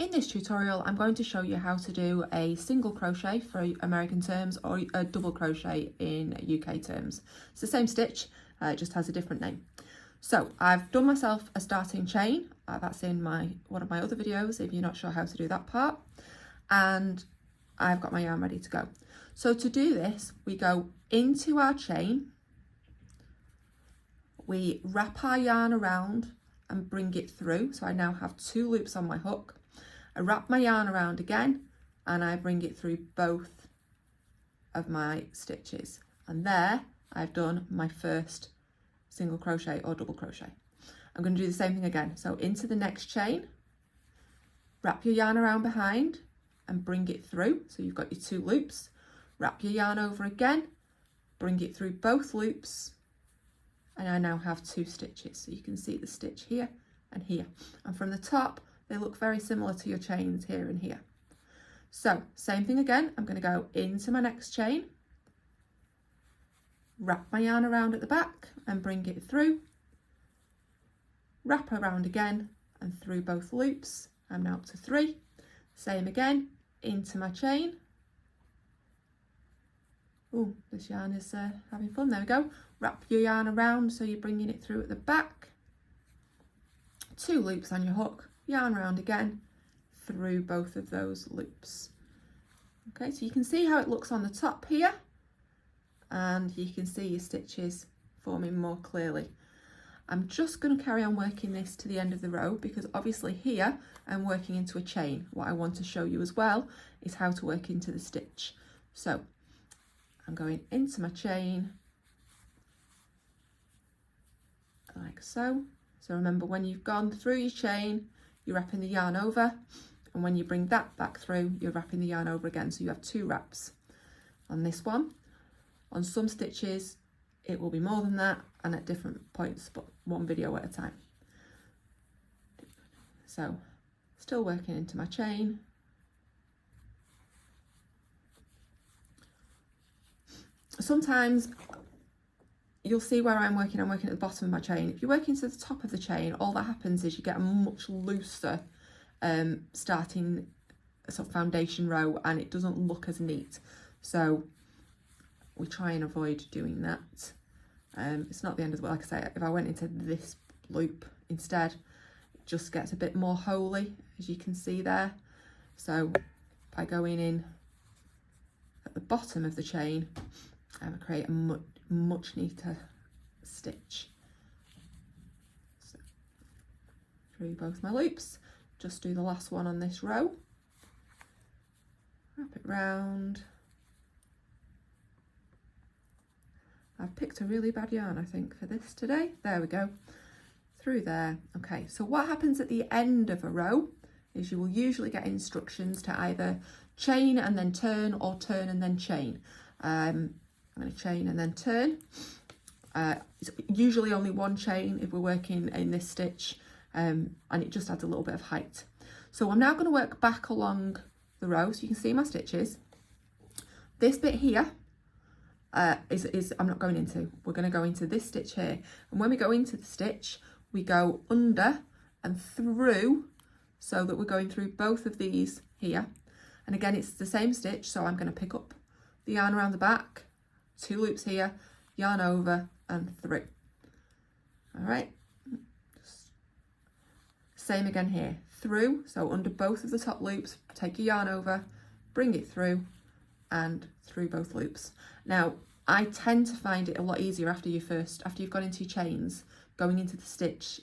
In this tutorial, I'm going to show you how to do a single crochet for American terms or a double crochet in UK terms. It's the same stitch, it just has a different name. So I've done myself a starting chain, that's in one of my other videos if you're not sure how to do that part, and I've got my yarn ready to go. So to do this, we go into our chain, we wrap our yarn around and bring it through. So I now have 2 loops on my hook. I wrap my yarn around again and I bring it through both of my stitches. And there I've done my first single crochet or double crochet. I'm going to do the same thing again. So into the next chain, wrap your yarn around behind and bring it through. So you've got your 2 loops, wrap your yarn over again, bring it through both loops, and I now have 2 stitches. So you can see the stitch here and here. And from the top, they look very similar to your chains here and here. So same thing again, I'm going to go into my next chain, wrap my yarn around at the back and bring it through, wrap around again and through both loops. I'm now up to 3. Same again, into my chain. Oh, this yarn is having fun. There we go. Wrap your yarn around so you're bringing it through at the back. 2 loops on your hook, yarn around again, through both of those loops. Okay, so you can see how it looks on the top here, and you can see your stitches forming more clearly. I'm just going to carry on working this to the end of the row because obviously here I'm working into a chain. What I want to show you as well is how to work into the stitch. So I'm going into my chain like so. So remember, when you've gone through your chain, you're wrapping the yarn over, and when you bring that back through, you're wrapping the yarn over again. So you have 2 wraps on this one. On some stitches, it will be more than that, and at different points, but one video at a time. So still working into my chain. Sometimes you'll see where I'm working at the bottom of my chain. If you're working to the top of the chain, all that happens is you get a much looser starting sort of foundation row, and it doesn't look as neat. So we try and avoid doing that. It's not the end of the world. Like I say, if I went into this loop instead, it just gets a bit more holy, as you can see there. So by going in at the bottom of the chain, I create a much neater stitch. So through both my loops, just do the last one on this row, wrap it round. I've picked a really bad yarn, I think, for this today. There we go, through there. Okay, so what happens at the end of a row is you will usually get instructions to either chain and then turn, or turn and then chain. I'm going to chain and then turn. It's usually only 1 chain if we're working in this stitch, and it just adds a little bit of height. So I'm now going to work back along the row so you can see my stitches. This bit here is I'm not going into. We're going to go into this stitch here, and when we go into the stitch, we go under and through, so that we're going through both of these here. And again, it's the same stitch, so I'm going to pick up the yarn around the back, 2 loops here, yarn over and through. All right, same again here, through, so under both of the top loops, take your yarn over, bring it through and through both loops. Now I tend to find it a lot easier after you've gone into your chains. Going into the stitch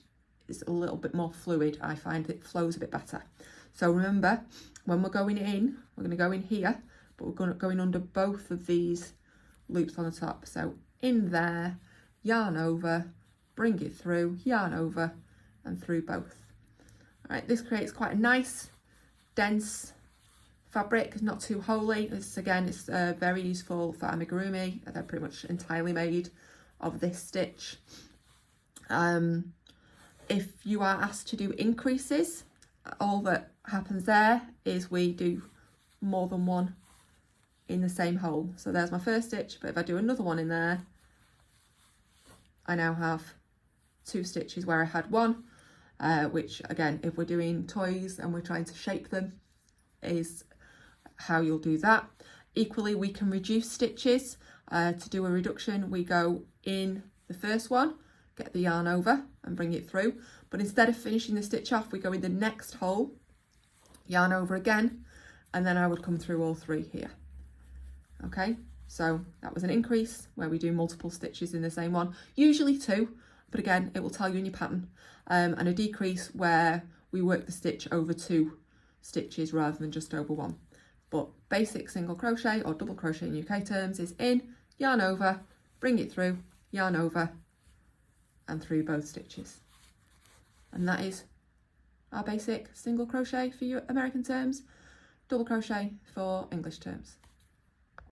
is a little bit more fluid. I find it flows a bit better. So remember, when we're going in, we're going to go in here, but we're going under both of these loops on the top. So in there, yarn over, bring it through, yarn over and through both. All right, this creates quite a nice dense fabric. It's not too holey. This again is very useful for amigurumi. They're pretty much entirely made of this stitch. If you are asked to do increases, all that happens there is we do more than 1 in the same hole. So there's my first stitch, but if I do another one in there, I now have 2 stitches where I had 1. which again, if we're doing toys and we're trying to shape them, is how you'll do that. Equally, we can reduce stitches. To do a reduction, we go in the first one, get the yarn over and bring it through, but instead of finishing the stitch off, we go in the next hole, yarn over again, and then I would come through all three here. Okay, so that was an increase where we do multiple stitches in the same one, usually two, but again, it will tell you in your pattern, and a decrease where we work the stitch over two stitches rather than just over one. But basic single crochet or double crochet in UK terms is in, yarn over, bring it through, yarn over and through both stitches. And that is our basic single crochet for your American terms, double crochet for English terms.